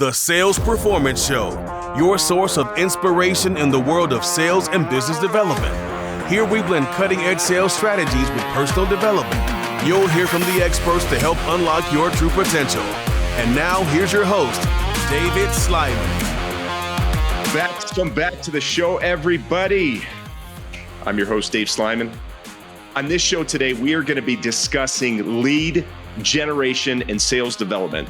The Sales Performance Show, your source of inspiration in the world of sales and business development. Here we blend cutting-edge sales strategies with personal development. You'll hear from the experts to help unlock your true potential. And now, here's your host, David Sliman. Welcome back to the show, everybody. I'm your host, Dave Sliman. On this show today, we are going to be discussing lead generation and sales development.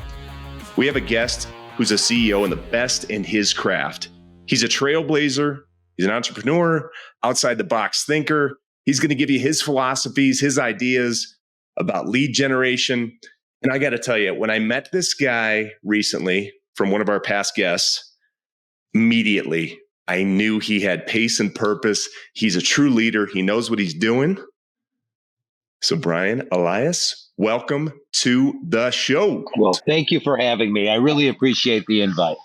We have a guest who's a CEO and the best in his craft. He's a trailblazer. He's an entrepreneur, outside the box thinker. He's going to give you his philosophies, his ideas about lead generation. And I got to tell you, when I met this guy recently from one of our past guests, immediately I knew he had pace and purpose. He's a true leader. He knows what he's doing. So Brian Elias, welcome to the show. Well, thank you for having me. I really appreciate the invite.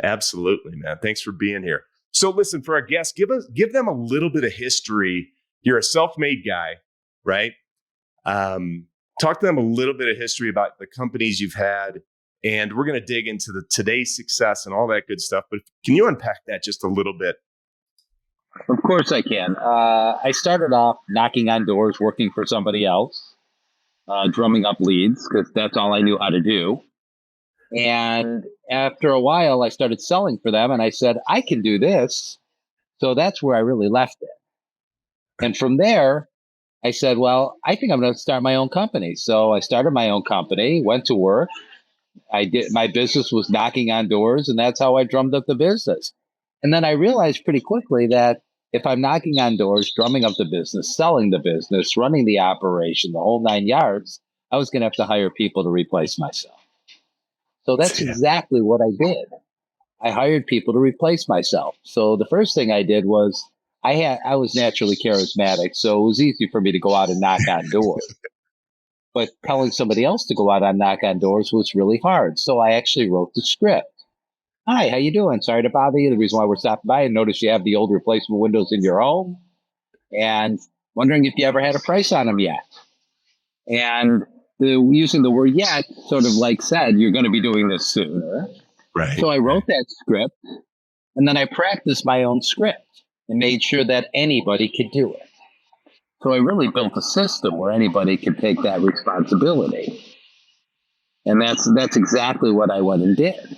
Absolutely, man. Thanks for being here. So listen, for our guests, give them a little bit of history. You're a self-made guy, right? Talk to them a little bit of history about the companies you've had, and we're going to dig into the today's success and all that good stuff. But can you unpack that just a little bit? Of course I can. I started off knocking on doors, working for somebody else, drumming up leads, because that's all I knew how to do. And after a while, I started selling for them, and I said, I can do this. So that's where I really left it. And from there, I said, well, I think I'm going to start my own company. So I started my own company, went to work. My business was knocking on doors, and that's how I drummed up the business. And then I realized pretty quickly that if I'm knocking on doors, drumming up the business, selling the business, running the operation, the whole 9 yards, I was going to have to hire people to replace myself. So that's exactly what I did. I hired people to replace myself. So the first thing I did was I was naturally charismatic, so it was easy for me to go out and knock on doors. But telling somebody else to go out and knock on doors was really hard. So I actually wrote the script. Hi, how you doing? Sorry to bother you. The reason why we're stopping by, and notice you have the old replacement windows in your home, and wondering if you ever had a price on them yet. And using the word yet sort of like said, you're going to be doing this soon. Right. So I wrote that script, and then I practiced my own script and made sure that anybody could do it. So I really built a system where anybody could take that responsibility. And that's exactly what I went and did.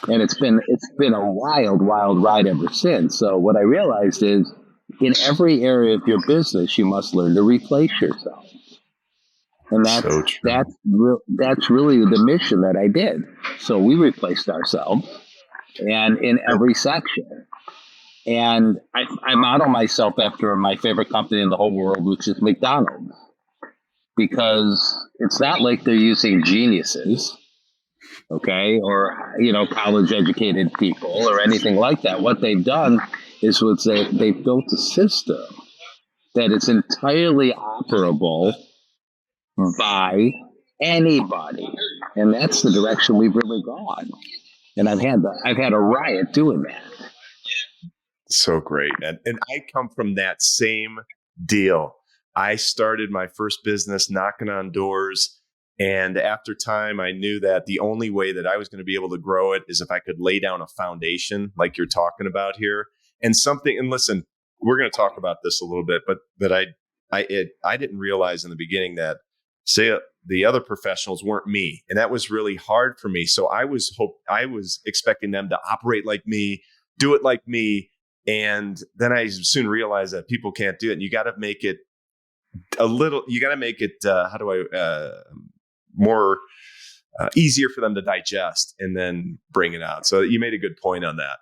And it's been a wild, wild ride ever since. So what I realized is in every area of your business, you must learn to replace yourself. And that's really the mission that I did. So we replaced ourselves, and in every section. And I model myself after my favorite company in the whole world, which is McDonald, because it's not like they're using geniuses, okay, or college educated people or anything like that. What they've done is they've built a system that is entirely operable by anybody, and that's the direction we've really gone. And I've had a riot doing that. So great. And I come from that same deal. I started my first business knocking on doors. And after time, I knew that the only way that I was going to be able to grow it is if I could lay down a foundation like you're talking about here. And listen, we're going to talk about this a little bit, but I didn't realize in the beginning that the other professionals weren't me. And that was really hard for me. So I was expecting them to operate like me, do it like me. And then I soon realized that people can't do it. And you got to make it more easier for them to digest and then bring it out. So you made a good point on that.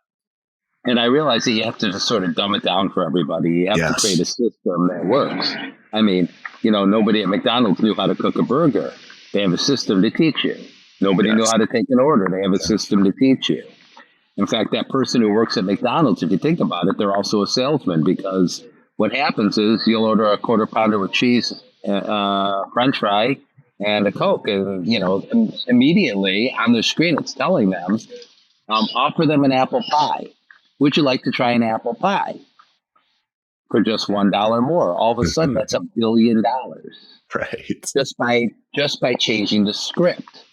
And I realized that you have to just sort of dumb it down for everybody. You have to create a system that works. I mean, nobody at McDonald's knew how to cook a burger. They have a system to teach you. Nobody knew how to take an order. They have a system to teach you. In fact, that person who works at McDonald's, if you think about it, they're also a salesman, because what happens is you'll order a quarter pounder with cheese, French fry, and a Coke. And, immediately on the screen, it's telling them, offer them an apple pie. Would you like to try an apple pie? For just $1 more. All of a sudden, that's $1 billion. Right. Just by changing the script.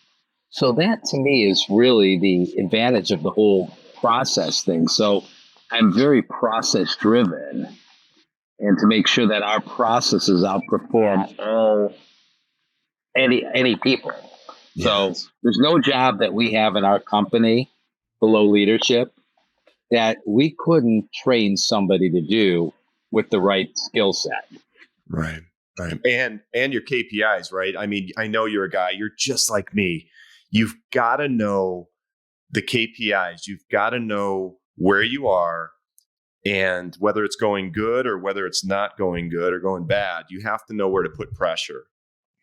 So that to me is really the advantage of the whole process thing. So I'm very process driven, and to make sure that our processes outperform any people. So there's no job that we have in our company below leadership that we couldn't train somebody to do with the right skill set. Right. Right. And your KPIs, right? I mean, I know you're a guy, you're just like me. You've got to know the KPIs. You've got to know where you are and whether it's going good or whether it's not going good or going bad. You have to know where to put pressure.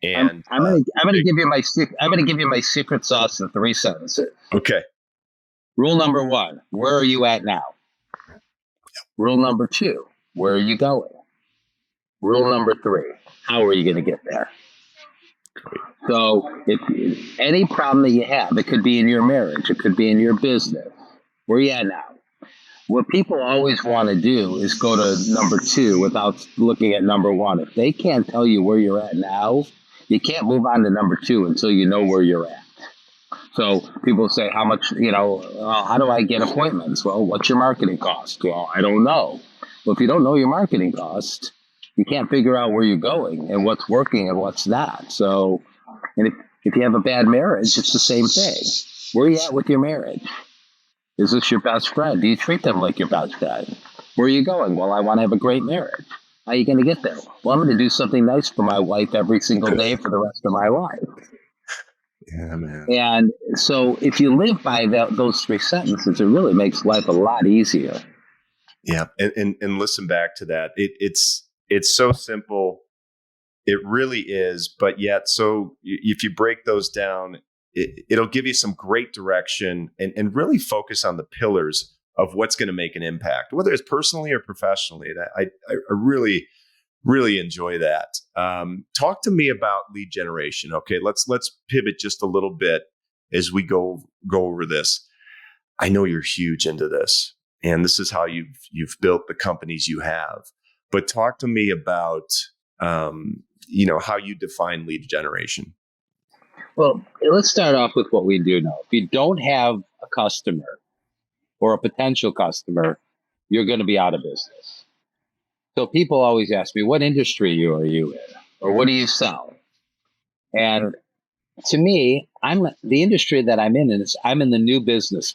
And I'm gonna give you my secret sauce in 3 sentences. Okay. Rule number 1, where are you at now? Rule number 2, where are you going? Rule number 3, how are you going to get there? Great. So if any problem that you have, it could be in your marriage, it could be in your business, where are you at now? What people always want to do is go to number 2 without looking at number 1. If they can't tell you where you're at now, you can't move on to number 2 until you know where you're at. So people say, how much, how do I get appointments? Well, what's your marketing cost? Well, I don't know. Well, if you don't know your marketing cost, you can't figure out where you're going and what's working and what's not. So, and if you have a bad marriage, it's the same thing. Where are you at with your marriage? Is this your best friend? Do you treat them like your best friend? Where are you going? Well, I want to have a great marriage. How are you going to get there? Well, I'm going to do something nice for my wife every single day for the rest of my life. Yeah, man. And so if you live by those 3 sentences, it really makes life a lot easier. Yeah. And listen back to that. It's so simple. It really is. But yet, so if you break those down, it'll give you some great direction and really focus on the pillars of what's going to make an impact, whether it's personally or professionally. And I really, really enjoy that. Talk to me about lead generation. Okay, let's pivot just a little bit as we go over this. I know you're huge into this, and this is how you've built the companies you have. But talk to me about how you define lead generation. Well, let's start off with what we do know. If you don't have a customer or a potential customer, you're going to be out of business. So people always ask me, what industry are you in? Or what do you sell? And to me, the industry that I'm in is I'm in the new business.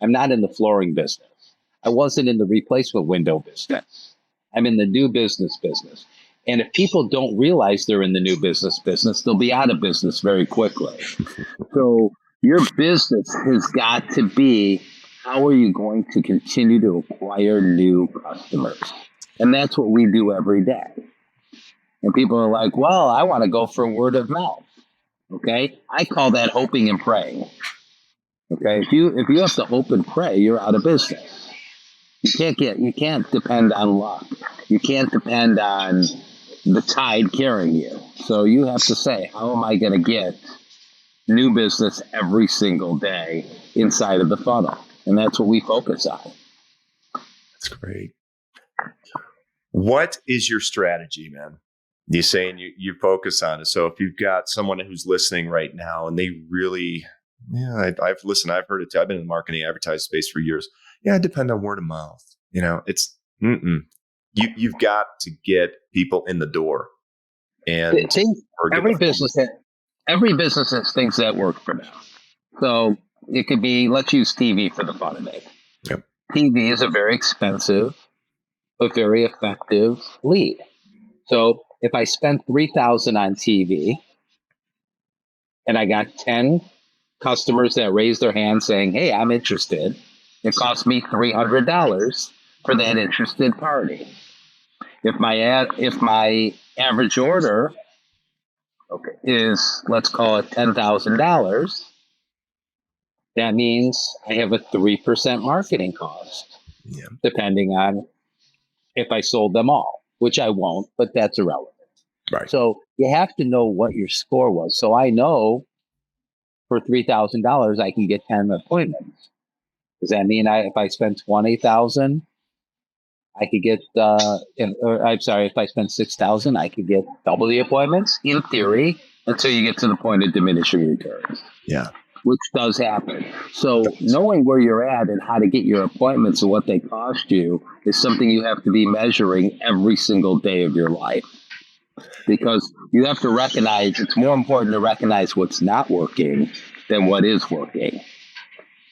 I'm not in the flooring business. I wasn't in the replacement window business. I'm in the new business. And if people don't realize they're in the new business, they'll be out of business very quickly. So your business has got to be, how are you going to continue to acquire new customers? And that's what we do every day. And people are like, well, I want to go for word of mouth. Okay. I call that hoping and praying. Okay. If you have to hope and pray, you're out of business. You can't depend on luck. You can't depend on the tide carrying you. So you have to say, how am I going to get new business every single day inside of the funnel? And that's what we focus on. That's great. What is your strategy, man? You're saying you focus on it. So if you've got someone who's listening right now and they really, I've listened, I've heard it too. I've been in the marketing advertising space for years. Yeah, I depend on word of mouth. It's you've got to get people in the door. And every business has things that work for them. So it could be, let's use TV for the fun of it. Yep. TV is a very expensive but very effective lead. So if I spend $3,000 on TV and I got 10 customers that raise their hand saying, hey, I'm interested, it costs me $300 for that interested party. If my average order is, let's call it $10,000, that means I have a 3% marketing cost, depending on if I sold them all, which I won't, but that's irrelevant. Right. So you have to know what your score was. So I know for $3,000, I can get 10 appointments. Does that mean if I spend $20,000, I could get, if I spend $6,000, I could get double the appointments? In theory, until you get to the point of diminishing returns. Yeah. Which does happen. So knowing where you're at and how to get your appointments and what they cost you is something you have to be measuring every single day of your life. Because you have to recognize, it's more important to recognize what's not working than what is working.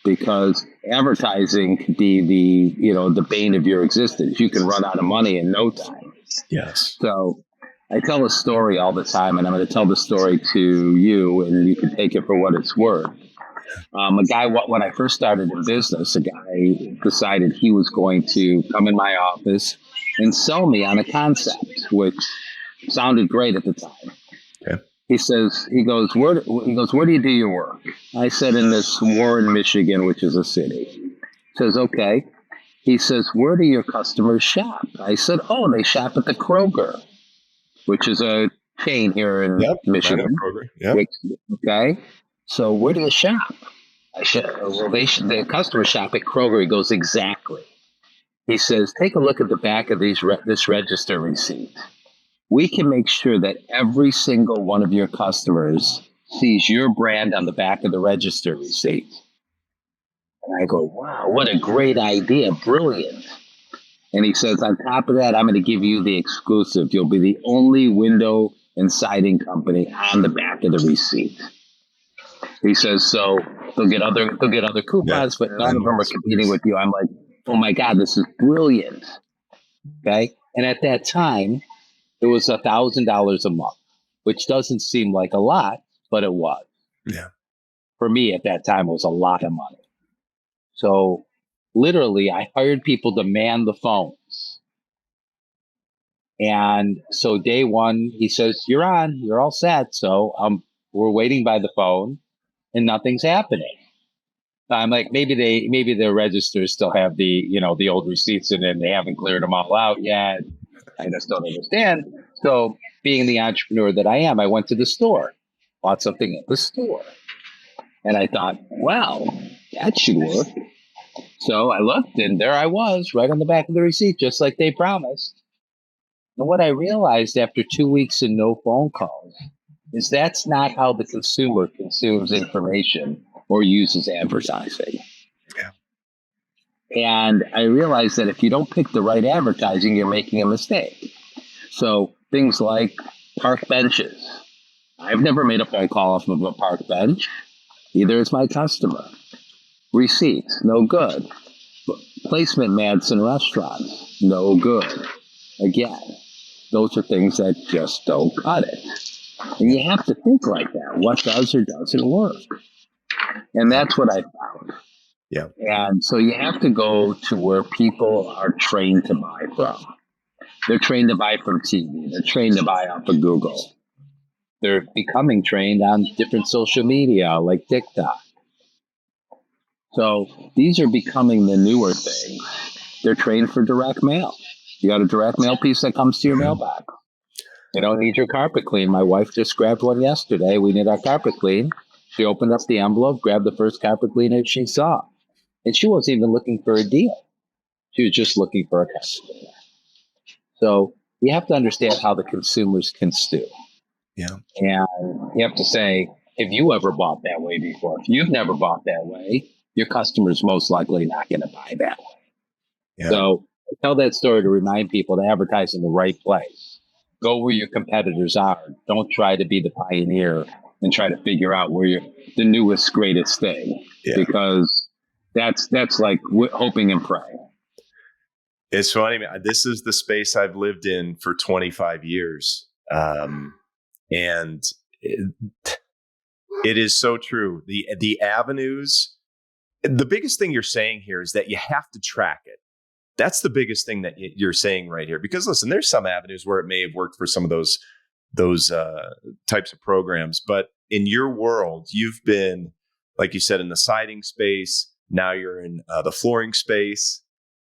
Because advertising could be the bane of your existence. You can run out of money in no time. Yes. So I tell a story all the time, and I'm going to tell the story to you, and you can take it for what it's worth. When I first started in business, a guy decided he was going to come in my office and sell me on a concept, which sounded great at the time. Okay. He goes, where do you do your work? I said, in this Warren, Michigan, which is a city. He says, okay. He says, where do your customers shop? I said, oh, they shop at the Kroger, which is a chain here in Michigan. Yep. Okay. So where do you shop? The customers shop at Kroger. He goes, exactly. He says, take a look at the back of this register receipt. We can make sure that every single one of your customers sees your brand on the back of the register receipt. And I go, wow, what a great idea. Brilliant. And he says, on top of that, I'm going to give you the exclusive. You'll be the only window and siding company on the back of the receipt. He says, so they'll get other coupons, but none of them are competing with you. I'm like, oh my God, this is brilliant. Okay. And at that time, it was $1,000 a month, which doesn't seem like a lot, but it was. Yeah. For me at that time, it was a lot of money. So literally, I hired people to man the phones. And so day one, he says, you're on, you're all set. So we're waiting by the phone and nothing's happening. I'm like, maybe their registers still have the old receipts in it and they haven't cleared them all out yet. I just don't understand. So being the entrepreneur that I am, I went to the store, bought something at the store. And I thought, wow, that should work. So I looked and there I was right on the back of the receipt, just like they promised. And what I realized after 2 weeks and no phone calls is that's not how the consumer consumes information or uses advertising. Yeah. And I realized that if you don't pick the right advertising, you're making a mistake. So things like park benches. I've never made a phone call off of a park bench. Either is my customer. Receipts, no good. Placement ads in restaurants, no good. Again, those are things that just don't cut it. And you have to think like that. What does or doesn't work? And that's what I found. Yeah. And so you have to go to where people are trained to buy from. They're trained to buy from TV. They're trained to buy off of Google. They're becoming trained on different social media like TikTok. So these are becoming the newer things. They're trained for direct mail. You got a direct mail piece that comes to your mailbox. You don't need your carpet cleaned. My wife just grabbed one yesterday. We need our carpet cleaned. She opened up the envelope, grabbed the first carpet cleaner she saw. And she wasn't even looking for a deal. She was just looking for a carpet cleaner. So you have to understand how the consumers consume. Yeah. And you have to say, have you ever bought that way before? If you've never bought that way, your customer's most likely not going to buy that way. Yeah. So I tell that story to remind people to advertise in the right place. Go where your competitors are. Don't try to be the pioneer and try to figure out where you're the newest, greatest thing. Yeah. Because that's like hoping and praying. It's funny, man. This is the space I've lived in for 25 years. And it is so true. The avenues, the biggest thing you're saying here is that you have to track it. That's the biggest thing that you're saying right here. Because listen, there's some avenues where it may have worked for some of those types of programs. But in your world, you've been, like you said, in the siding space. Now you're in the flooring space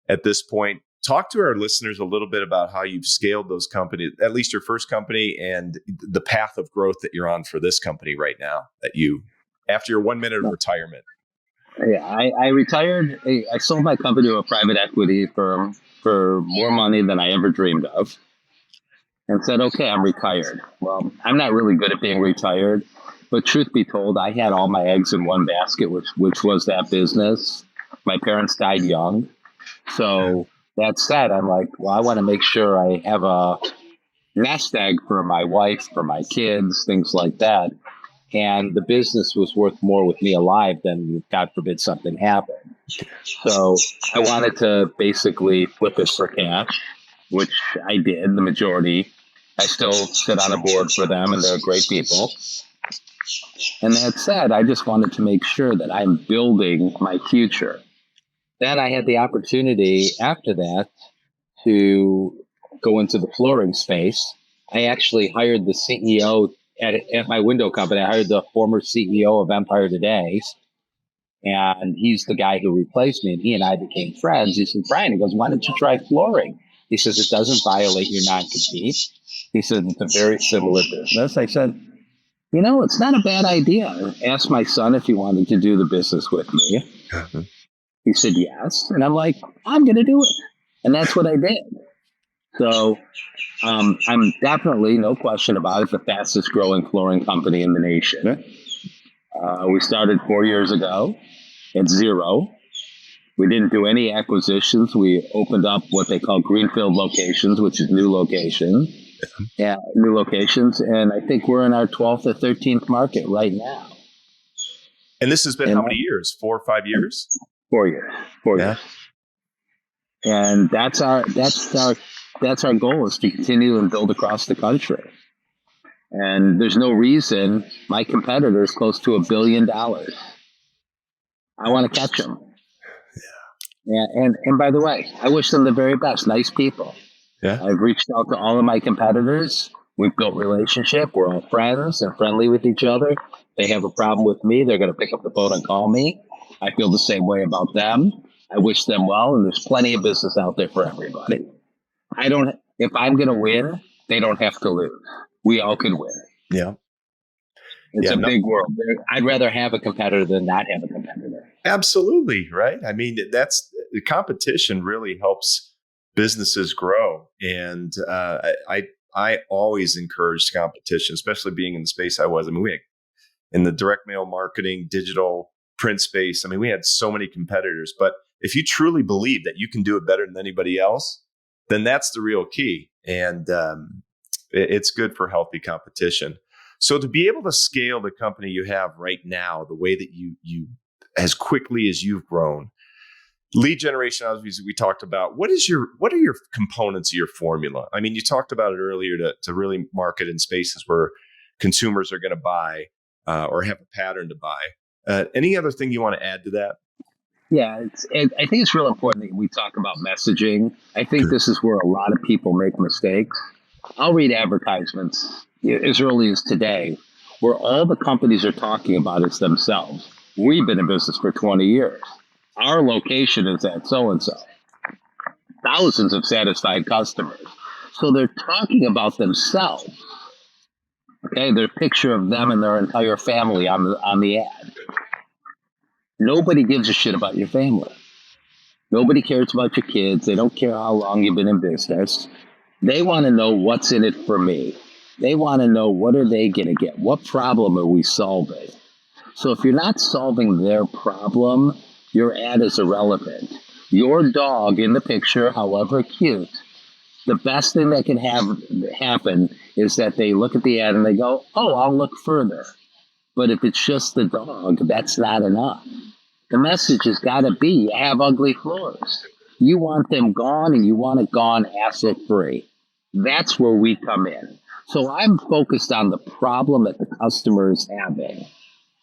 at this point. Talk to our listeners a little bit about how you've scaled those companies, at least your first company, and the path of growth that you're on for this company right now, that you, after your 1 minute of retirement. Yeah, I retired. I sold my company to a private equity firm for more money than I ever dreamed of. and said, okay, I'm retired. Well, I'm not really good at being retired, but truth be told, I had all my eggs in one basket, which was that business. My parents died young. So that said, I'm like, well, I want to make sure I have a nest egg for my wife, for my kids, things like that. And the business was worth more with me alive than, God forbid, something happened. So I wanted to basically flip it for cash, which I did, the majority. I still sit on a board for them, and they're great people. And that said, I just wanted to make sure that I'm building my future. Then I had the opportunity after that to go into the flooring space. I actually hired the CEO at my window company. I hired the former CEO of Empire Today, and he's the guy who replaced me, and he and I became friends. He said, Brian, he goes, why don't you try flooring? He says, it doesn't violate your non-compete. He said, it's a very similar business. I said, it's not a bad idea. I asked my son if he wanted to do the business with me. Uh-huh. He said yes. And I'm like, I'm going to do it. And that's what I did. So I'm definitely, no question about it, the fastest growing flooring company in the nation. We started 4 years ago at zero. We didn't do any acquisitions. We opened up what they call greenfield locations, which is new locations. Yeah, new locations. And I think we're in our 12th or 13th market right now. And this has been how many years? 4 or 5 years? 4 years. 4 years. And that's our goal, is to continue and build across the country. And there's no reason my competitor is close to $1 billion. I want to catch them. Yeah. And by the way, I wish them the very best. Nice people. Yeah. I've reached out to all of my competitors. We've built relationship. We're all friends and friendly with each other. They have a problem with me, they're going to pick up the phone and call me. I feel the same way about them. I wish them well, and there's plenty of business out there for everybody. If I'm going to win, they don't have to lose. We all can win. Yeah. It's a big world. I'd rather have a competitor than not have a competitor. Absolutely. Right. I mean, that's the competition really helps businesses grow. And I always encouraged competition, especially being in the space I was. I mean, we had, in the direct mail marketing, digital print space, I mean, we had so many competitors. But if you truly believe that you can do it better than anybody else, then that's the real key. And it's good for healthy competition. So to be able to scale the company you have right now, the way that you as quickly as you've grown, lead generation, obviously, we talked about. What are your components of your formula? I mean, you talked about it earlier to really market in spaces where consumers are going to buy or have a pattern to buy. Any other thing you want to add to that? Yeah, I think it's real important that we talk about messaging. I think this is where a lot of people make mistakes. I'll read advertisements as early as today where all the companies are talking about is themselves. We've been in business for 20 years. Our location is at so-and-so. Thousands of satisfied customers. So they're talking about themselves. Okay, their picture of them and their entire family on the ad. Nobody gives a shit about your family. Nobody cares about your kids. They don't care how long you've been in business. They want to know what's in it for me. They want to know, what are they going to get? What problem are we solving? So if you're not solving their problem, your ad is irrelevant. Your dog in the picture, however cute, the best thing that can happen is that they look at the ad and they go, oh, I'll look further. But if it's just the dog, that's not enough. The message has got to be, you have ugly floors. You want them gone, and you want it gone asset-free. That's where we come in. So I'm focused on the problem that the customer is having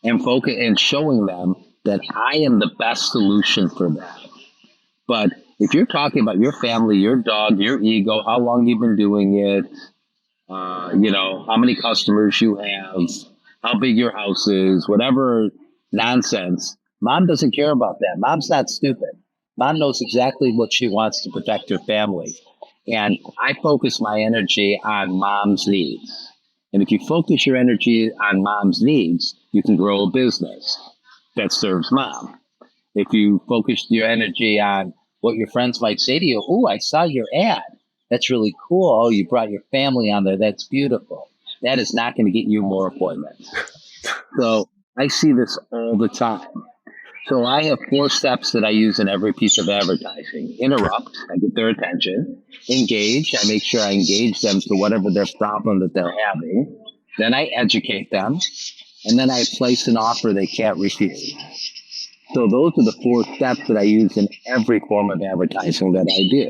and showing them that I am the best solution for them. But if you're talking about your family, your dog, your ego, how long you've been doing it, how many customers you have, how big your house is, whatever nonsense, Mom doesn't care about that. Mom's not stupid. Mom knows exactly what she wants to protect her family. And I focus my energy on Mom's needs. And if you focus your energy on Mom's needs, you can grow a business that serves Mom. If you focus your energy on what your friends might say to you, oh, I saw your ad. That's really cool. Oh, you brought your family on there. That's beautiful. That is not going to get you more appointments. So I see this all the time. So I have 4 steps that I use in every piece of advertising. Interrupt, I get their attention. Engage, I make sure I engage them to whatever their problem that they're having. Then I educate them. And then I place an offer they can't refuse. So those are the 4 steps that I use in every form of advertising that I do.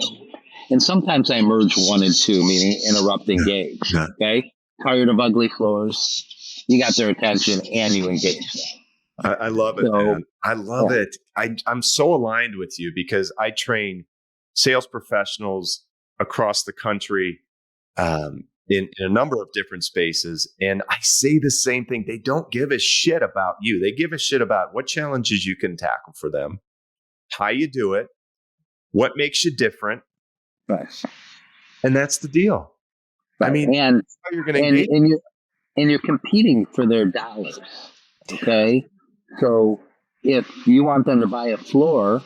And sometimes I merge 1 and 2, meaning interrupt, engage. Okay? Tired of ugly floors, you got their attention and you engage them. I love it, man. I love it. I'm so aligned with you because I train sales professionals across the country in a number of different spaces. And I say the same thing. They don't give a shit about you. They give a shit about what challenges you can tackle for them, how you do it, what makes you different. Right. And that's the deal. Right. I mean, and how you're going to engage. And you're competing for their dollars. Okay. So if you want them to buy a floor,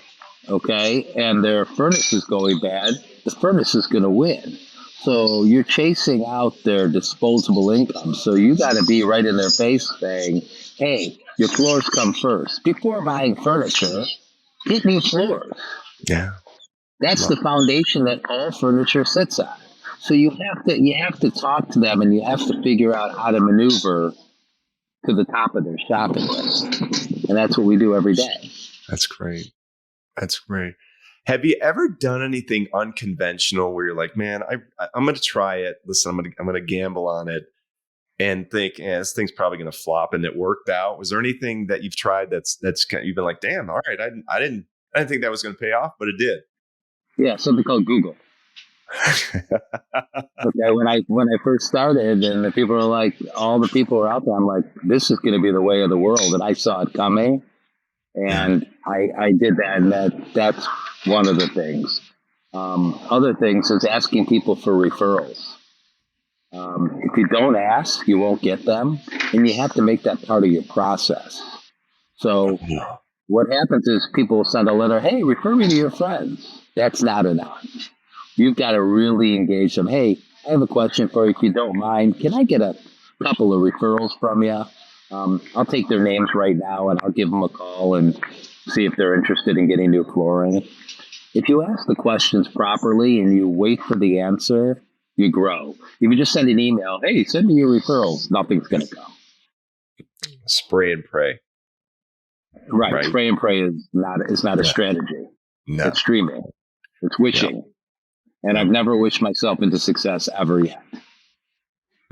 okay, and their furnace is going bad, the furnace is going to win. So you're chasing out their disposable income. So you got to be right in their face saying, hey, your floors come first. Before buying furniture, get new floors. Yeah. That's the foundation that all furniture sits on. So you have to talk to them and you have to figure out how to maneuver to the top of their shopping list. And that's what we do every day. That's great. That's great. Have you ever done anything unconventional where you're like, man, I'm going to try it. Listen, I'm going to gamble on it and think, this thing's probably going to flop, and it worked out. Was there anything that you've tried that's kind of, you've been like, damn, all right, I didn't think that was going to pay off, but it did. Yeah, something called Google. Okay, when I first started, and the people were like, all the people were out there, I'm like, this is going to be the way of the world, and I saw it coming, and I did that, and that's one of the things. Other things is asking people for referrals. If you don't ask, you won't get them, and you have to make that part of your process. So what happens is people will send a letter, hey, refer me to your friends. That's not enough. You've got to really engage them. Hey, I have a question for you. If you don't mind, can I get a couple of referrals from you? I'll take their names right now and I'll give them a call and see if they're interested in getting new flooring. If you ask the questions properly and you wait for the answer, you grow. If you just send an email, hey, send me your referrals, nothing's going to come. Spray and pray. Right. Spray and pray is not a strategy. No. It's dreaming. It's wishing. Yeah. And I've never wished myself into success ever yet.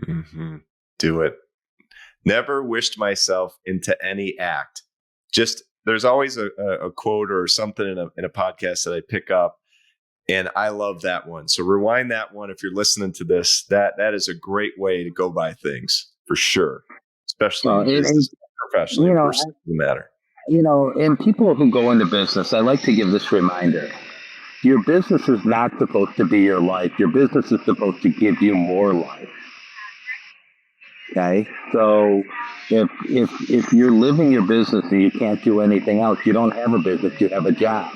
Mm-hmm. Do it. Never wished myself into any act. Just there's always a quote or something in a podcast that I pick up, and I love that one. So rewind that one if you're listening to this. That is a great way to go by things for sure, especially professionally. Doesn't matter. And people who go into business, I like to give this reminder. Your business is not supposed to be your life. Your business is supposed to give you more life. Okay? So if you're living your business and you can't do anything else, you don't have a business, you have a job.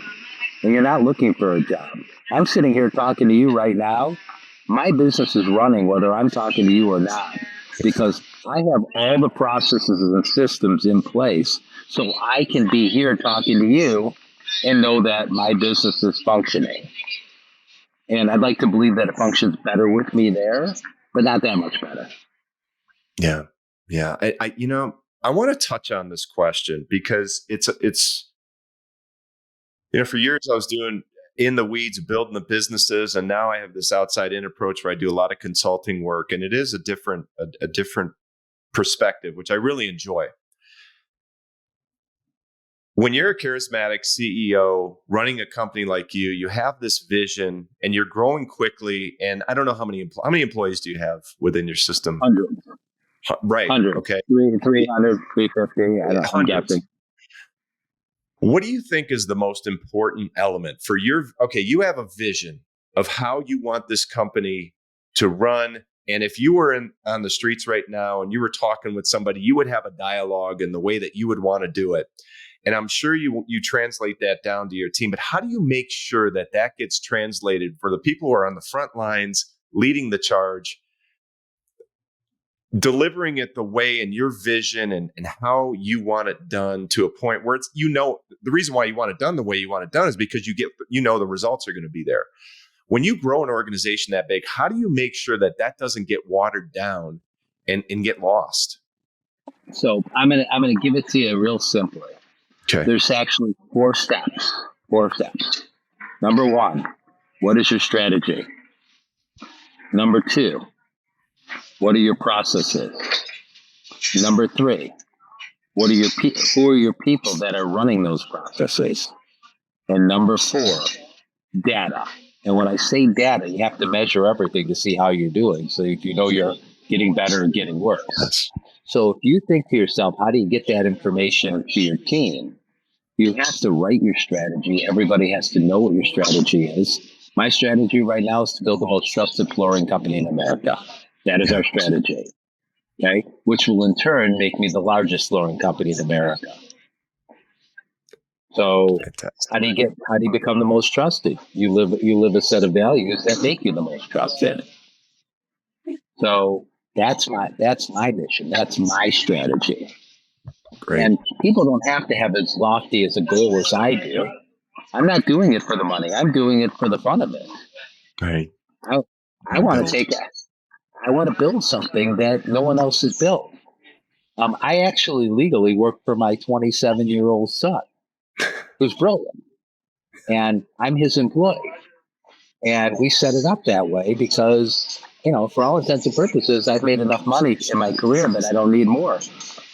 And you're not looking for a job. I'm sitting here talking to you right now. My business is running whether I'm talking to you or not, because I have all the processes and systems in place so I can be here talking to you and know that my business is functioning. And I'd like to believe that it functions better with me there, but not that much better. Yeah. Yeah. I want to touch on this question because it's for years I was doing in the weeds, building the businesses. And now I have this outside in approach where I do a lot of consulting work, and it is a different perspective, which I really enjoy. When you're a charismatic CEO running a company like you have this vision and you're growing quickly. And I don't know how many employees do you have within your system? 100. Right. 100. Okay. 300, 350. I'm guessing. What do you think is the most important element for you have a vision of how you want this company to run. And if you were on the streets right now and you were talking with somebody, you would have a dialogue in the way that you would want to do it. And I'm sure you translate that down to your team, but how do you make sure that that gets translated for the people who are on the front lines, leading the charge, delivering it the way and your vision and how you want it done to a point where it's, the reason why you want it done the way you want it done is because the results are going to be there. When you grow an organization that big, how do you make sure that that doesn't get watered down and get lost? So I'm gonna give it to you real simply. Okay. There's actually 4 steps. 4 steps. Number 1, what is your strategy? Number 2, what are your processes? Number 3, who are your people that are running those processes? And number 4, data. And when I say data, you have to measure everything to see how you're doing. So if you know you're getting better or getting worse. Yes. So if you think to yourself, how do you get that information to your team? You have to write your strategy. Everybody has to know what your strategy is. My strategy right now is to build the most trusted flooring company in America. That is our strategy. Okay, which will in turn make me the largest flooring company in America. So how do you become the most trusted? You live a set of values that make you the most trusted. So that's my mission. That's my strategy. Great. And people don't have to have as lofty as a goal as I do. I'm not doing it for the money. I'm doing it for the fun of it. Right. I want to build something that no one else has built. I actually legally work for my 27-year-old son, who's brilliant, and I'm his employee. And we set it up that way because, for all intents and purposes, I've made enough money in my career that I don't need more.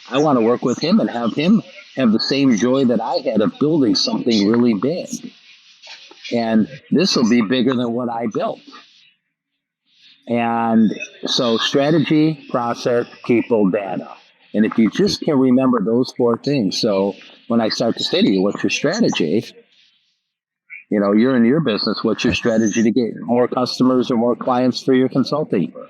I want to work with him and have him have the same joy that I had of building something really big. And this will be bigger than what I built. And so strategy, process, people, data. And if you just can remember those 4 things. So when I start to say to you, what's your strategy? You're in your business. What's your strategy to get more customers or more clients for your consulting firm?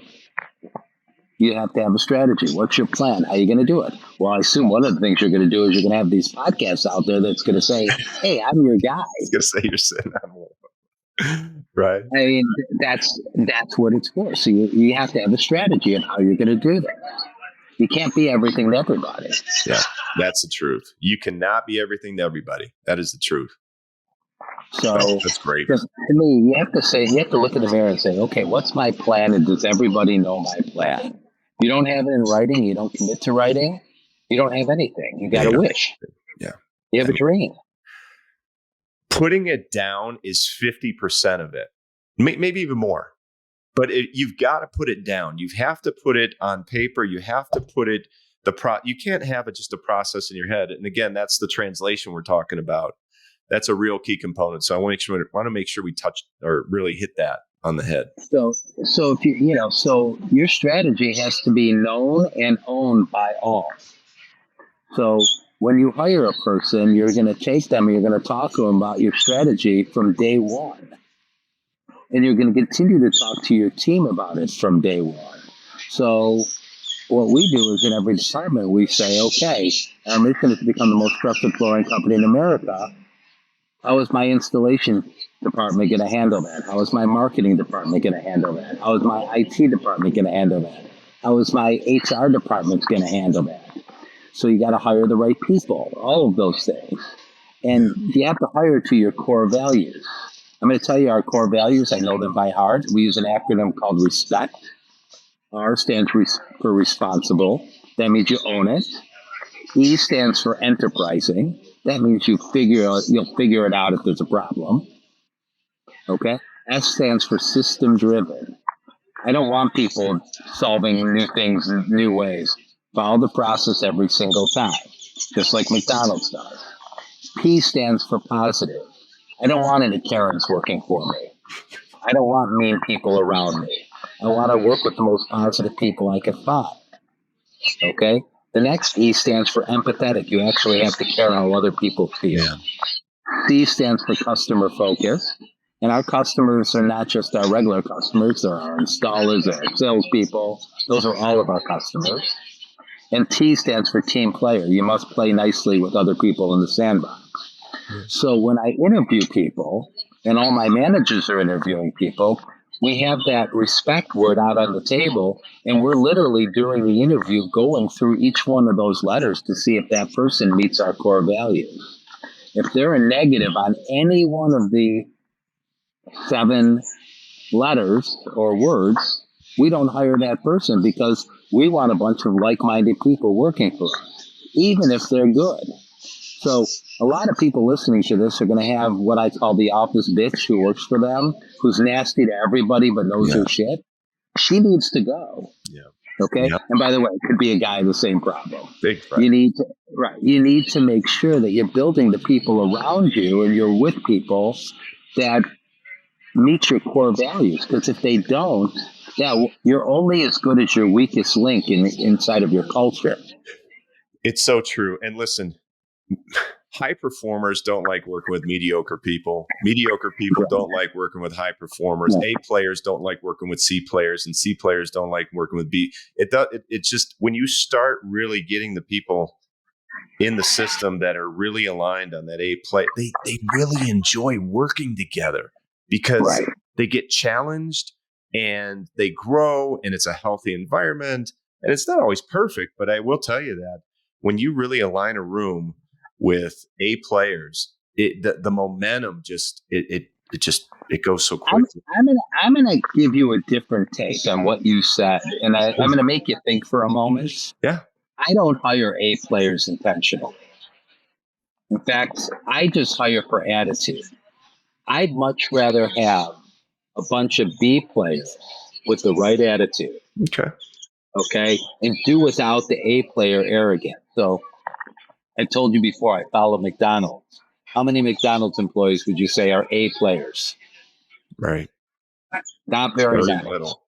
You have to have a strategy. What's your plan? How are you going to do it? Well, I assume one of the things you're going to do is you're going to have these podcasts out there that's going to say, hey, I'm your guy. It's going to say you're sitting on one. Right. I mean, that's what it's for. So you have to have a strategy on how you're going to do that. You can't be everything to everybody. Yeah, that's the truth. You cannot be everything to everybody. That is the truth. So that's great. To me, you have to look in the mirror and say, okay, what's my plan? And does everybody know my plan? You don't have it in writing. You don't commit to writing. You don't have anything. You got a wish. Yeah. You have a dream. Putting it down is 50% of it, maybe even more. But you've got to put it down. You have to put it on paper. You have to put it you can't have it just a process in your head. And again, that's the translation we're talking about. That's a real key component. So I want to make sure we touch or really hit that on the head. So if so your strategy has to be known and owned by all. So when you hire a person, you're going to take them and you're going to talk to them about your strategy from day one. And you're going to continue to talk to your team about it from day one. So what we do is in every department, we say, okay, our mission is to become the most trusted flooring company in America. How is my installation department going to handle that? How is my marketing department going to handle that? How is my IT department going to handle that? How is my HR department going to handle that? So you got to hire the right people, all of those things. And you have to hire to your core values. I'm going to tell you our core values. I know them by heart. We use an acronym called RESPECT. R stands for responsible. That means you own it. E stands for enterprising. That means you'll figure it out if there's a problem. Okay. S stands for system driven. I don't want people solving new things in new ways. Follow the process every single time, just like McDonald's does. P stands for positive. I don't want any Karens working for me. I don't want mean people around me. I want to work with the most positive people I can find. Okay? The next E stands for empathetic. You actually have to care how other people feel. Yeah. C stands for customer focus. And our customers are not just our regular customers. They're our installers, they're our salespeople. Those are all of our customers. And T stands for team player. You must play nicely with other people in the sandbox. So when I interview people, and all my managers are interviewing people, we have that respect word out on the table, and we're literally during the interview going through each one of those letters to see if that person meets our core values. If they're a negative on any one of the 7 letters or words, we don't hire that person because we want a bunch of like-minded people working for us, even if they're good. So a lot of people listening to this are going to have what I call the office bitch who works for them, who's nasty to everybody but knows her shit. She needs to go. Yeah. Okay. Yep. And by the way, it could be a guy with the same problem. Big fact. You need to make sure that you're building the people around you and you're with people that meet your core values. Because if they don't, you're only as good as your weakest link inside of your culture. It's so true. And listen, high performers don't like working with mediocre people. Mediocre people don't like working with high performers. A players don't like working with C players, and C players don't like working with B. It's just when you start really getting the people in the system that are really aligned on that A play, they really enjoy working together because they get challenged and they grow, and it's a healthy environment. And it's not always perfect, but I will tell you that when you really align a room with A players, the momentum just it goes so quickly. I'm gonna give you a different take on what you said, and I'm gonna make you think for a moment. Yeah, I don't hire A players intentionally. In fact, I just hire for attitude. I'd much rather have a bunch of B players with the right attitude. Okay, and do without the A player arrogance. So I told you before, I follow McDonald's. How many McDonald's employees would you say are A players? Right. Not very many. Little.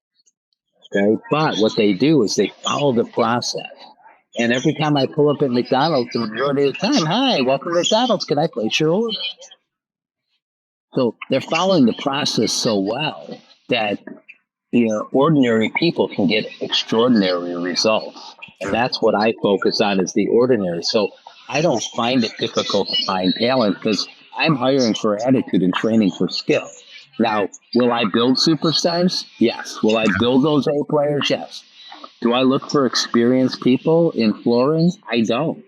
Okay, but what they do is they follow the process. And every time I pull up at McDonald's, the majority of the time, hi, welcome to McDonald's. Can I place your order? So they're following the process so well that ordinary people can get extraordinary results. And that's what I focus on is the ordinary. So I don't find it difficult to find talent because I'm hiring for attitude and training for skill. Now, will I build superstars? Yes. Will I build those A players? Yes. Do I look for experienced people in flooring? I don't.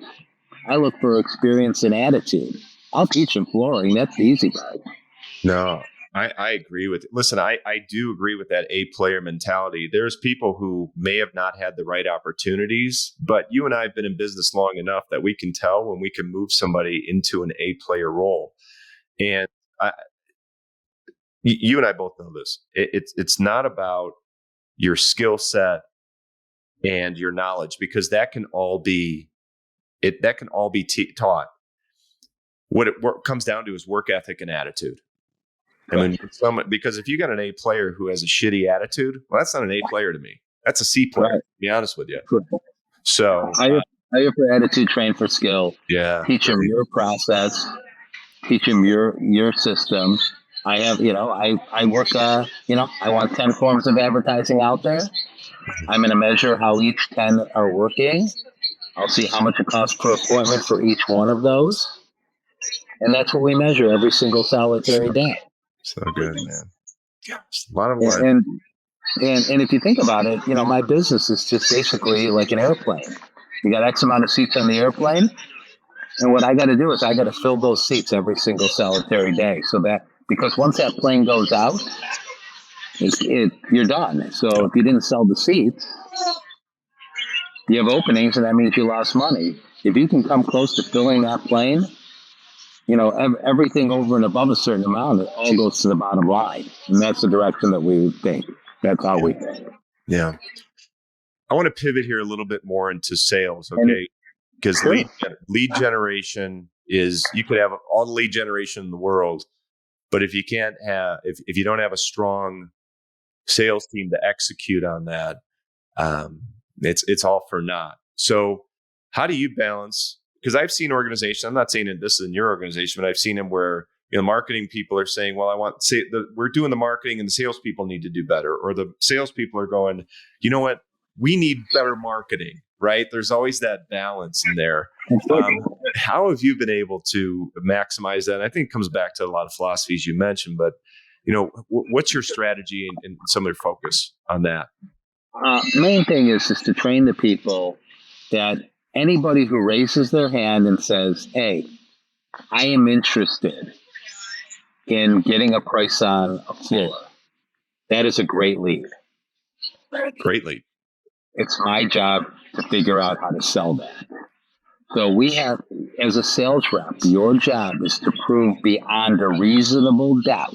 I look for experience and attitude. I'll teach them flooring. That's the easy part. No, I agree with it. Listen, I do agree with that A player mentality. There's people who may have not had the right opportunities, but you and I have been in business long enough that we can tell when we can move somebody into an A player role. And you and I both know this. It's not about your skill set and your knowledge, because that can all be taught. What it comes down to is work ethic and attitude. I mean, because if you got an A player who has a shitty attitude, well, that's not an A player to me. That's a C player, to be honest with you. So hire for attitude, train for skill. Yeah. Teach them your process. Teach them your system. I have, I work, I want 10 forms of advertising out there. I'm going to measure how each 10 are working. I'll see how much it costs per appointment for each one of those. And that's what we measure every single solitary day. So good, man. Yeah, a lot of work. And if you think about it, my business is just basically like an airplane. You got X amount of seats on the airplane. And what I got to do is I got to fill those seats every single solitary day. So that, because once that plane goes out, you're done. So if you didn't sell the seats, you have openings, and that means you lost money. If you can come close to filling that plane, everything over and above a certain amount, it all goes to the bottom line. And that's the direction that we think. That's how we think. Yeah. I want to pivot here a little bit more into sales, okay? Because lead generation is, you could have all the lead generation in the world, but if you can't have, if you don't have a strong sales team to execute on that, it's all for naught. So how do you balance? Because I've seen organizations, I'm not saying that this is in your organization, but I've seen them where marketing people are saying, well, we're doing the marketing and the salespeople need to do better. Or the salespeople are going, you know what? We need better marketing. right? There's always that balance in there. Unfortunately. How have you been able to maximize that? And I think it comes back to a lot of philosophies you mentioned, but what's your strategy and some of your focus on that? Main thing is to train the people that anybody who raises their hand and says, hey, I am interested in getting a price on a floor, that is a great lead. Great lead. It's my job to figure out how to sell that. So we have, as a sales rep, your job is to prove beyond a reasonable doubt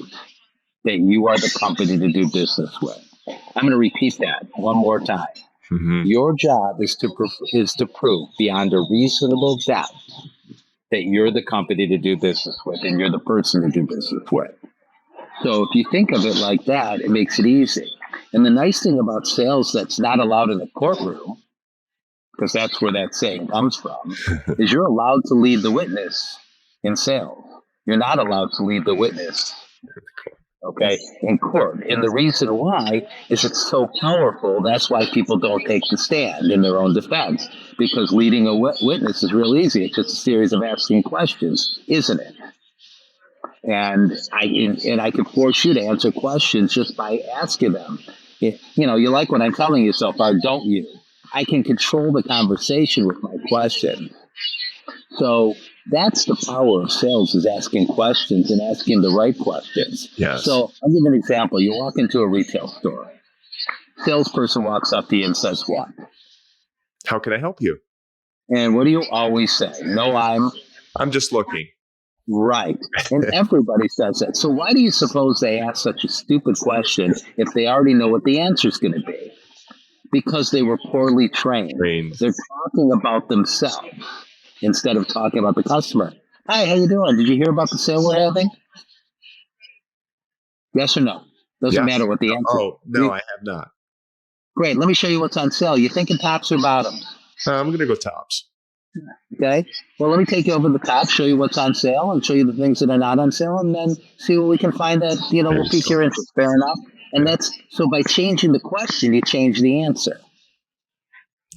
that you are the company to do business with. I'm going to repeat that one more time. Mm-hmm. Your job is to prove beyond a reasonable doubt that you're the company to do business with and you're the person to do business with. So if you think of it like that, it makes it easy. And the nice thing about sales that's not allowed in the courtroom, because that's where that saying comes from, is you're allowed to lead the witness in sales. You're not allowed to lead the witness, okay, in court. And the reason why is it's so powerful. That's why people don't take the stand in their own defense, because leading a witness is real easy. It's just a series of asking questions, isn't it? And I can force you to answer questions just by asking them. You like what I'm telling you so far, don't you? I can control the conversation with my question. So that's the power of sales, is asking questions and asking the right questions. Yes. So I'll give you an example. You walk into a retail store. Salesperson walks up to you and says, what? How can I help you? And what do you always say? No, I'm just looking. Right. And everybody says that. So why do you suppose they ask such a stupid question if they already know what the answer is going to be? Because they were poorly trained. They're talking about themselves instead of talking about the customer. Hi, how you doing? Did you hear about the sale we're having? Yes or no? Doesn't matter what the answer is. Oh, no, I have not. Great. Let me show you what's on sale. You thinking tops or bottoms? I'm going to go tops. Okay. Well, let me take you over the top, show you what's on sale, and show you the things that are not on sale, and then see what we can find that, will pique your interest. Fair enough? And that's, so by changing the question, you change the answer.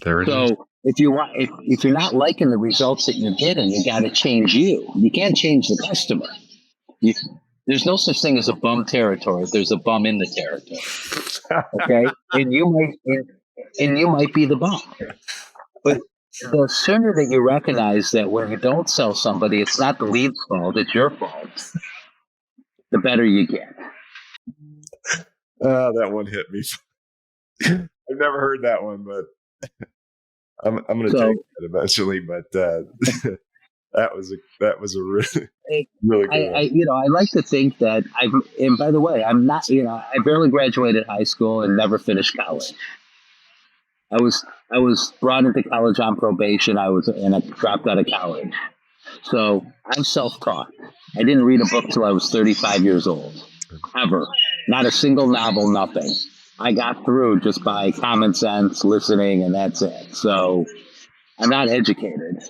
There it is. So if you're not liking the results that you're getting, you got to change you. You can't change the customer. There's no such thing as a bum territory. There's a bum in the territory. Okay? and you might be the bum. But the sooner that you recognize that when you don't sell somebody, it's not the lead's fault, it's your fault, the better you get. That one hit me. I've never heard that one, but I'm going to take it eventually. But that was a really good one. I like to think that and by the way, I'm not, I barely graduated high school and never finished college. I was brought into college on probation. I dropped out of college. So I'm self-taught. I didn't read a book till I was 35 years old, ever. Not a single novel, nothing. I got through just by common sense, listening, and that's it. So I'm not educated.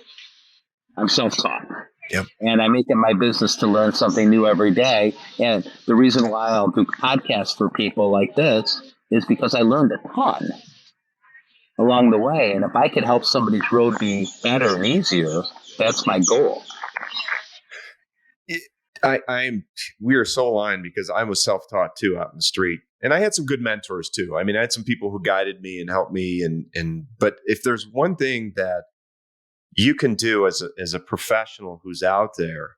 I'm self-taught. Yep. And I make it my business to learn something new every day. And the reason why I'll do podcasts for people like this is because I learned a ton along the way. And if I could help somebody's road be better and easier, that's my goal. We are so aligned because I was self-taught too out in the street. And I had some good mentors too. I mean, I had some people who guided me and helped me. But if there's one thing that you can do as a professional who's out there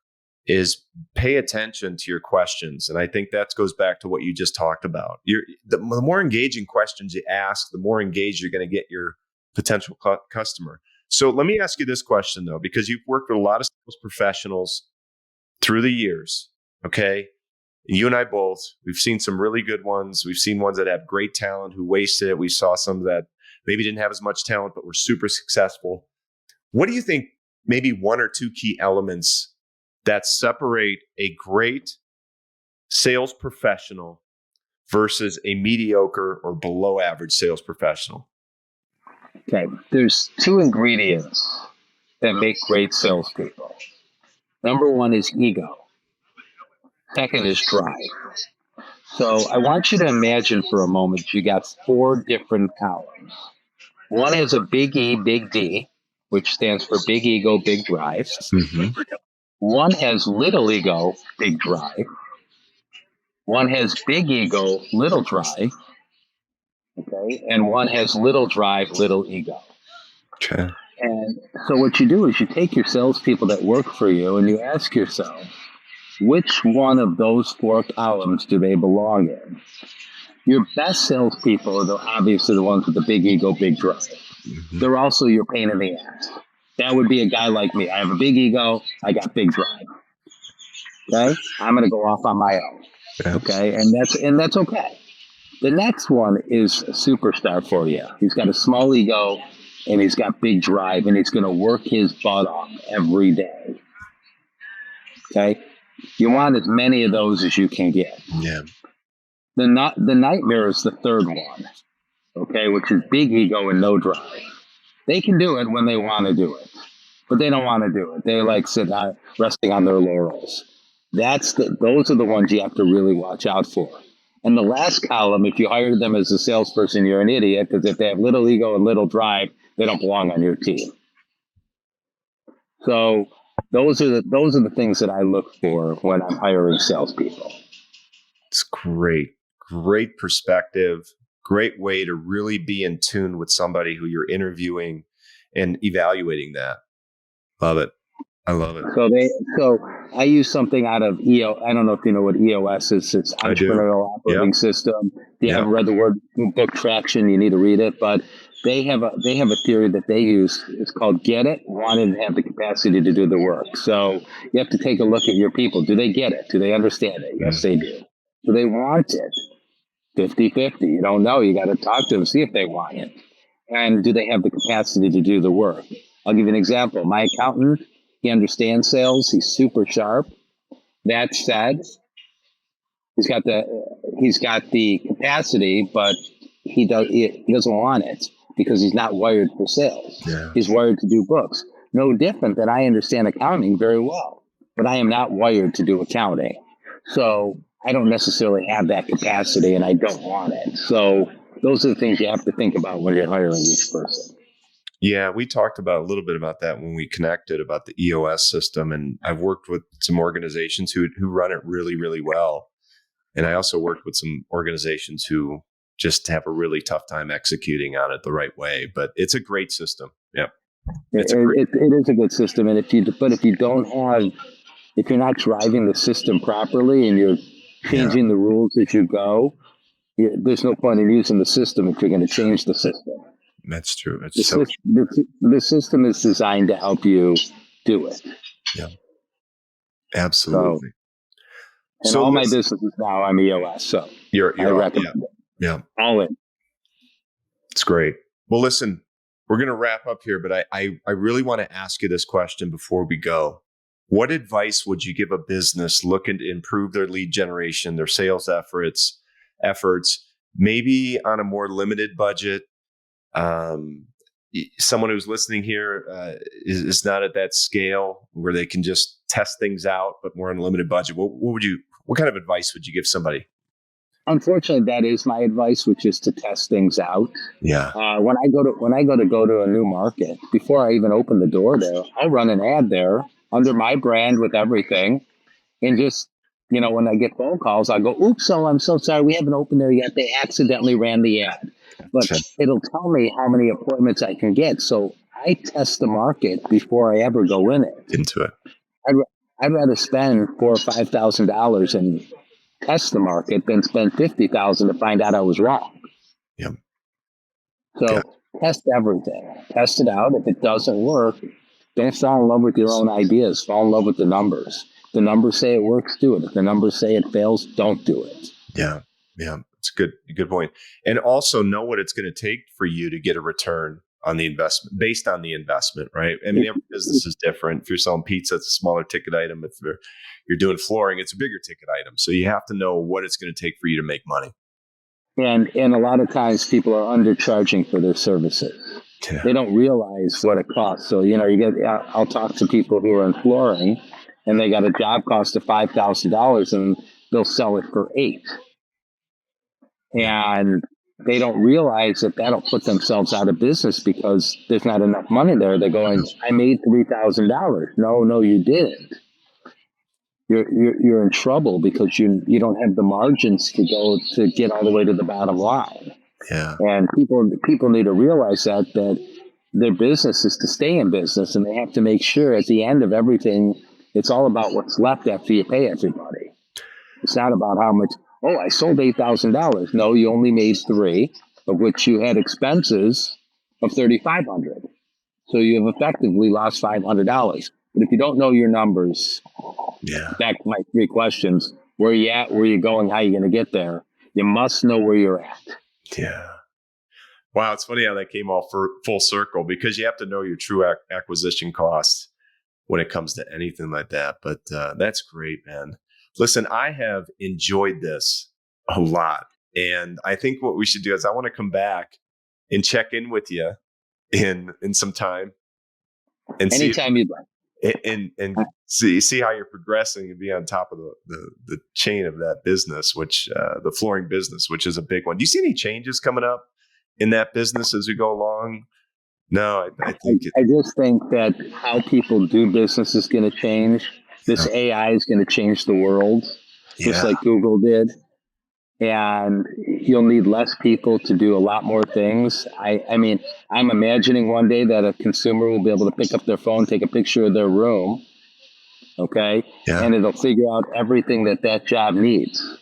is pay attention to your questions. And I think that goes back to what you just talked about. The more engaging questions you ask, the more engaged you're going to get your potential customer. So let me ask you this question though, because you've worked with a lot of sales professionals through the years. Okay. You and I both, we've seen some really good ones. We've seen ones that have great talent who wasted it. We saw some that maybe didn't have as much talent, but were super successful. What do you think maybe one or two key elements that separate a great sales professional versus a mediocre or below average sales professional? Okay, there's two ingredients that make great salespeople. Number one is ego. Second is drive. So I want you to imagine for a moment you got 4 different columns. One has a big E, big D, which stands for big ego, big drive. Mm-hmm. One has little ego, big drive. One has big ego, little drive. Okay. And one has little drive, little ego. Okay. And so what you do is you take your salespeople that work for you and you ask yourself, which one of those four columns do they belong in? Your best salespeople are obviously the ones with the big ego, big drive. Mm-hmm. They're also your pain in the ass. That would be a guy like me. I have a big ego. I got big drive. Okay, I'm going to go off on my own. Yeah. Okay, and that's okay. The next one is a superstar for you. He's got a small ego and he's got big drive, and he's going to work his butt off every day. Okay, you want as many of those as you can get. Yeah. The nightmare is the third one. Okay, which is big ego and no drive. They can do it when they want to do it, but they don't want to do it. They like resting on their laurels. Those are the ones you have to really watch out for. And the last column, if you hired them as a salesperson, you're an idiot, because if they have little ego and little drive, they don't belong on your team. So those are the things that I look for when I'm hiring salespeople. It's great. Great perspective. Great way to really be in tune with somebody who you're interviewing and evaluating that. Love it. I love it. So I use something out of EO. I don't know if you know what EOS is. It's Entrepreneurial Operating System. If you haven't read the book Traction, you need to read it. But they have a theory that they use. It's called Get It, Want It, and Have the Capacity to Do the Work. So you have to take a look at your people. Do they get it? Do they understand it? Yes, they do. Do they want it? 50-50. You don't know. You got to talk to them, see if they want it. And do they have the capacity to do the work? I'll give you an example. My accountant, he understands sales. He's super sharp. That said, he's got the capacity, but he doesn't want it because he's not wired for sales. Yeah. He's wired to do books. No different than I understand accounting very well, but I am not wired to do accounting. So I don't necessarily have that capacity, and I don't want it. So those are the things you have to think about when you're hiring each person. Yeah, we talked about a little bit about that when we connected about the EOS system, and I've worked with some organizations who run it really, really well. And I also worked with some organizations who just have a really tough time executing on it the right way. But it's a great system. Yeah, it is a good system. And if you're not driving the system properly and you're changing the rules as you go, there's no point in using the system if you're going to change the system. That's true. The system is designed to help you do it. Yeah, absolutely. So all my businesses now, I'm EOS. So I recommend it. Yeah. All in. It's great. Well, listen, we're going to wrap up here, but I really want to ask you this question before we go. What advice would you give a business looking to improve their lead generation, their sales efforts, maybe on a more limited budget? Someone who's listening here is not at that scale where they can just test things out, but more on a limited budget. What kind of advice would you give somebody? Unfortunately, that is my advice, which is to test things out. Yeah. When I go to a new market, before I even open the door there, I'll run an ad there under my brand with everything, and just when I get phone calls, I go, "Oops, I'm so sorry, we haven't opened there yet. They accidentally ran the ad." But it'll tell me how many appointments I can get. So I test the market before I ever go into it. I'd rather spend $4,000 or $5,000 and test the market than spend $50,000 to find out I was wrong. Yep. So test everything. Test it out. If it doesn't work, don't fall in love with your own ideas. Fall in love with the numbers. If the numbers say it works, do it. If the numbers say it fails, don't do it. Yeah. Yeah. It's a good point. And also know what it's going to take for you to get a return on the investment, based on the investment, right? I mean, every business is different. If you're selling pizza, it's a smaller ticket item. If you're doing flooring, it's a bigger ticket item. So you have to know what it's going to take for you to make money. And a lot of times people are undercharging for their services. Yeah. They don't realize what it costs. So, I'll talk to people who are in flooring and they got a job cost of $5,000 and they'll sell it for $8,000. And they don't realize that that'll put themselves out of business because there's not enough money there. They're going, I made $3,000. No, you didn't. You're in trouble because you don't have the margins to get all the way to the bottom line. Yeah. And people need to realize that their business is to stay in business, and they have to make sure at the end of everything, it's all about what's left after you pay everybody. It's not about how much, I sold $8,000. No, you only made $3,000, of which you had expenses of $3,500. So you have effectively lost $500. But if you don't know your numbers, back to my 3 questions, where are you at, where are you going, how are you going to get there? You must know where you're at. Yeah. Wow. It's funny how that came all full circle, because you have to know your true acquisition costs when it comes to anything like that. But that's great, man. Listen, I have enjoyed this a lot. And I think what we should do is I want to come back and check in with you in some time. And anytime you'd like. And see how you're progressing and be on top of the chain of that business, which the flooring business, which is a big one. Do you see any changes coming up in that business as we go along? No, I just think that how people do business is going to change. This AI is going to change the world, just like Google did. And you'll need less people to do a lot more things. I mean, I'm imagining one day that a consumer will be able to pick up their phone, take a picture of their room, okay? Yeah. And it'll figure out everything that job needs.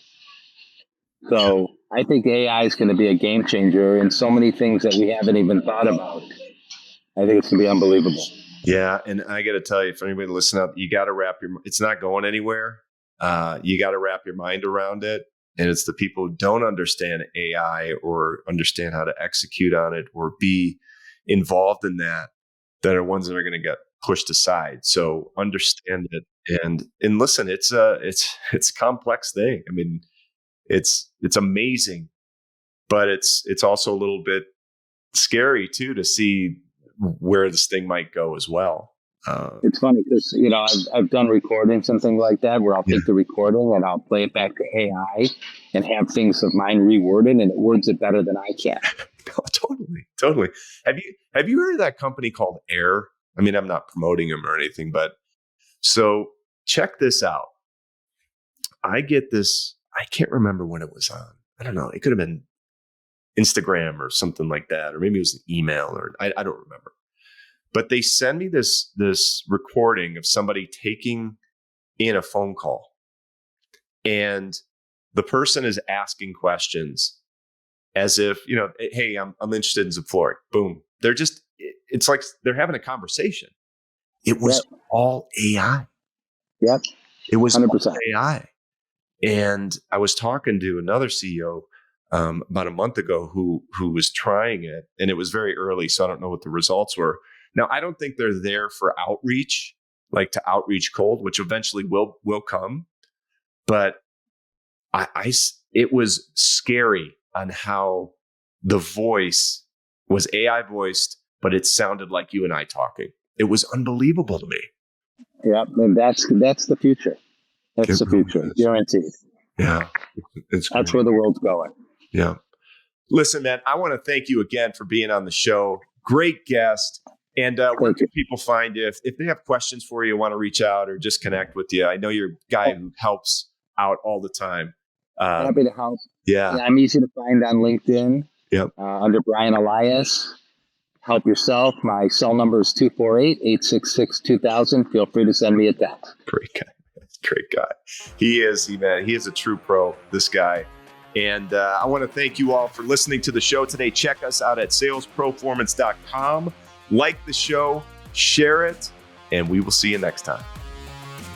So I think AI is going to be a game changer in so many things that we haven't even thought about. I think it's going to be unbelievable. Yeah, and I got to tell you, for anybody listening up, you got to it's not going anywhere. You got to wrap your mind around it. And it's the people who don't understand AI or understand how to execute on it or be involved in that are ones that are going to get pushed aside. So understand it and listen. It's a complex thing. I mean, it's amazing, but it's also a little bit scary too to see where this thing might go as well. It's funny because, I've done recordings and things like that where I'll take the recording and I'll play it back to AI and have things of mine reworded, and it words it better than I can. Oh, totally. Have you heard of that company called Air? I mean, I'm not promoting them or anything, but so check this out. I get this, I can't remember when it was on. I don't know. It could have been Instagram or something like that, or maybe it was an email, or I don't remember. But they send me this recording of somebody taking in a phone call, and the person is asking questions as if, hey, I'm interested in some flooring. Boom. It's like they're having a conversation. It was all AI. Yep. It was 100%. all AI. And I was talking to another CEO about a month ago who was trying it, and it was very early, so I don't know what the results were. Now, I don't think they're there for outreach, like to outreach cold, which eventually will come. But it was scary on how the voice was AI voiced, but it sounded like you and I talking. It was unbelievable to me. Yeah, and that's the future. That's the future, guaranteed. Yeah, that's where the world's going. Yeah. Listen, man, I want to thank you again for being on the show. Great guest. And where can people find you? If they have questions for you, want to reach out or just connect with you? I know you're a guy who helps out all the time. Happy to help. Yeah. I'm easy to find on LinkedIn. Yep. Under Brian Elias. Help yourself. My cell number is 248-866-2000. Feel free to send me a text. Great guy. He is a true pro, this guy. And I want to thank you all for listening to the show today. Check us out at salesproformance.com. Like the show, share it, and we will see you next time.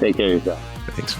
Take care of yourself. Thanks.